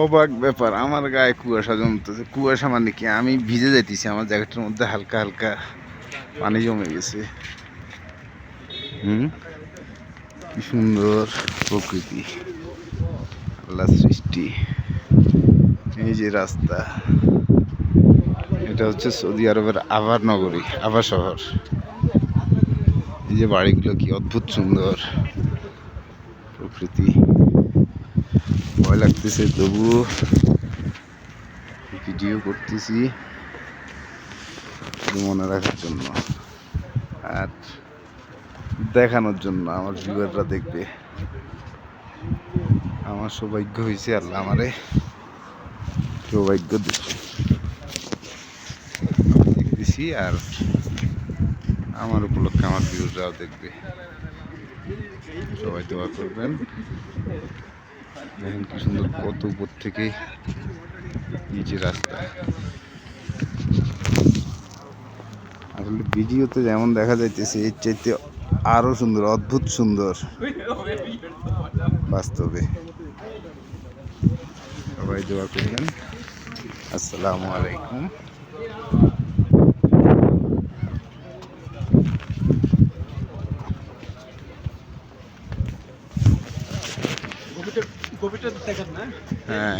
অবাক ব্যাপার, আমার গায়ে কুয়াশা জমতেছে। কুয়াশা মানে কি, আমি ভিজে যাইতেছি, আমার জ্যাকেটের মধ্যে হালকা হালকা পানি জমে গেছে। কি সুন্দর প্রকৃতি, আল্লাহ সৃষ্টি। এই যে রাস্তা, এটা হচ্ছে সৌদি আরবের আবার নগরী, আবার শহর। এই যে বাড়িগুলো কি অদ্ভুত সুন্দর, প্রকৃতি। ভয় লাগতেছে তবুও ভিডিও করতেছি মনে রাখার জন্য আর দেখানোর জন্য, আমার ভিউয়াররা দেখবে। আমার সৌভাগ্য হয়েছে, আল্লাহ আমারে সৌভাগ্য দেখতেছি, আর আমার উপলক্ষে আমার ভিউয়াররাও দেখবে। সবাই দোয়া করবেন। দেখেন কি সুন্দর, কত উপর থেকে নিচে রাস্তা। আসলে ভিডিওতে যেমন দেখা যাইতেছে এর চাইতে আরো সুন্দর, অদ্ভুত সুন্দর বাস্তবে। সবাই দোয়া করবেন। আসসালামু আলাইকুম। হ্যাঁ।